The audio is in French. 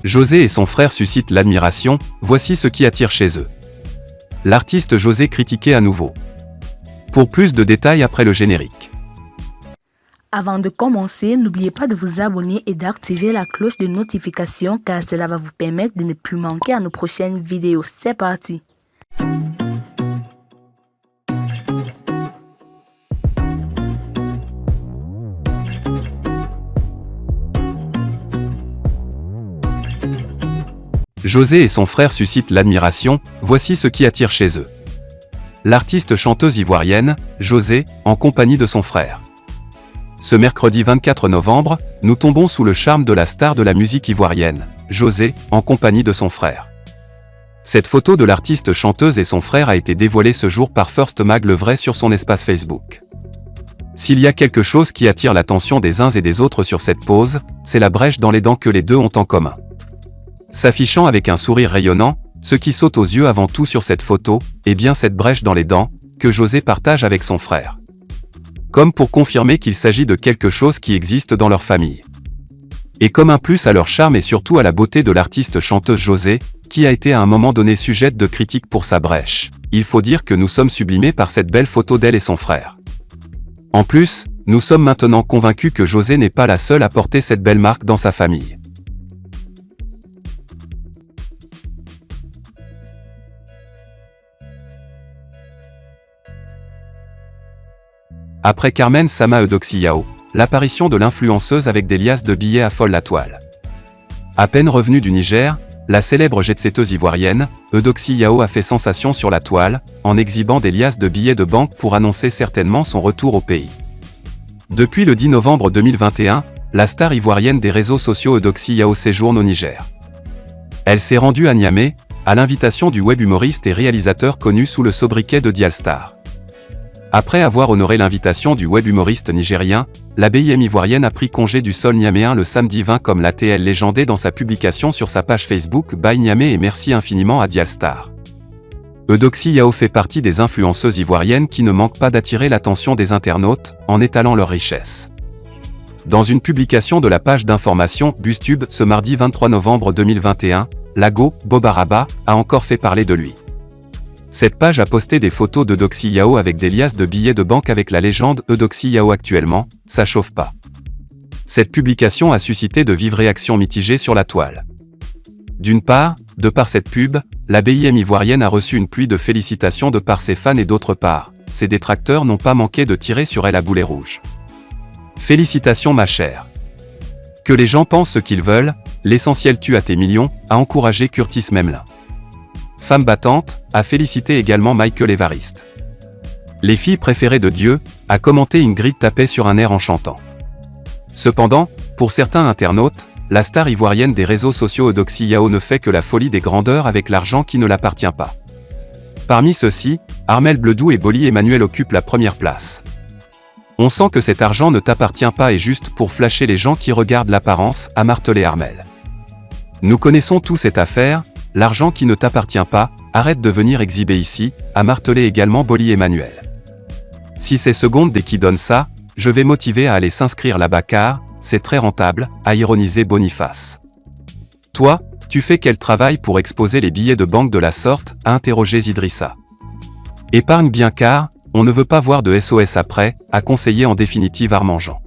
José et son frère suscitent l'admiration, voici ce qui attire chez eux. L'artiste José critiqué à nouveau. Pour plus de détails après le générique. Avant de commencer, n'oubliez pas de vous abonner et d'activer la cloche de notification car cela va vous permettre de ne plus manquer à nos prochaines vidéos. C'est parti! José et son frère suscitent l'admiration, voici ce qui attire chez eux. L'artiste chanteuse ivoirienne, José, en compagnie de son frère. Ce mercredi 24 novembre, nous tombons sous le charme de la star de la musique ivoirienne, José, en compagnie de son frère. Cette photo de l'artiste chanteuse et son frère a été dévoilée ce jour par First Mag Le Vrai sur son espace Facebook. S'il y a quelque chose qui attire l'attention des uns et des autres sur cette pose, c'est la brèche dans les dents que les deux ont en commun. S'affichant avec un sourire rayonnant, ce qui saute aux yeux avant tout sur cette photo, est bien cette brèche dans les dents, que José partage avec son frère. Comme pour confirmer qu'il s'agit de quelque chose qui existe dans leur famille. Et comme un plus à leur charme et surtout à la beauté de l'artiste chanteuse José, qui a été à un moment donné sujette de critiques pour sa brèche, il faut dire que nous sommes sublimés par cette belle photo d'elle et son frère. En plus, nous sommes maintenant convaincus que José n'est pas la seule à porter cette belle marque dans sa famille. Après Carmen Sama Eudoxie Yao, l'apparition de l'influenceuse avec des liasses de billets affole la toile. À peine revenue du Niger, la célèbre jet-setteuse ivoirienne, Eudoxie Yao a fait sensation sur la toile, en exhibant des liasses de billets de banque pour annoncer certainement son retour au pays. Depuis le 10 novembre 2021, la star ivoirienne des réseaux sociaux Eudoxie Yao séjourne au Niger. Elle s'est rendue à Niamey, à l'invitation du web humoriste et réalisateur connu sous le sobriquet de Dialstar. Après avoir honoré l'invitation du web humoriste nigérien, la BIM ivoirienne a pris congé du sol niaméen le samedi 20 comme l'ATL légendé dans sa publication sur sa page Facebook Bye Niamey et merci infiniment à Dialstar. Eudoxie Yao fait partie des influenceuses ivoiriennes qui ne manquent pas d'attirer l'attention des internautes, en étalant leur richesse. Dans une publication de la page d'information Bustube ce mardi 23 novembre 2021, Lago Bobaraba a encore fait parler de lui. Cette page a posté des photos d'Eudoxie Yao avec des liasses de billets de banque avec la légende Eudoxie Yao actuellement, ça chauffe pas. Cette publication a suscité de vives réactions mitigées sur la toile. D'une part, de par cette pub, la BIM ivoirienne a reçu une pluie de félicitations de par ses fans et d'autre part, ses détracteurs n'ont pas manqué de tirer sur elle à boulet rouge. Félicitations ma chère. Que les gens pensent ce qu'ils veulent, l'essentiel tue à tes millions, a encouragé Curtis Memlin. Femme battante, a félicité également Michael Évariste. Les filles préférées de Dieu, a commenté Ingrid Tapet sur un air en chantant. Cependant, pour certains internautes, la star ivoirienne des réseaux sociaux Eudoxie Yao ne fait que la folie des grandeurs avec l'argent qui ne l'appartient pas. Parmi ceux-ci, Armel Bledou et Bolly Emmanuel occupent la première place. On sent que cet argent ne t'appartient pas et juste pour flasher les gens qui regardent l'apparence, a martelé Armel. Nous connaissons tous cette affaire, l'argent qui ne t'appartient pas, arrête de venir exhiber ici, a martelé également Bolly Emmanuel. Si c'est seconde dès qui donne ça, je vais motiver à aller s'inscrire là-bas car, c'est très rentable, a ironisé Boniface. Toi, tu fais quel travail pour exposer les billets de banque de la sorte, a interrogé Idrissa. Épargne bien car, on ne veut pas voir de SOS après, a conseillé en définitive Armand Jean.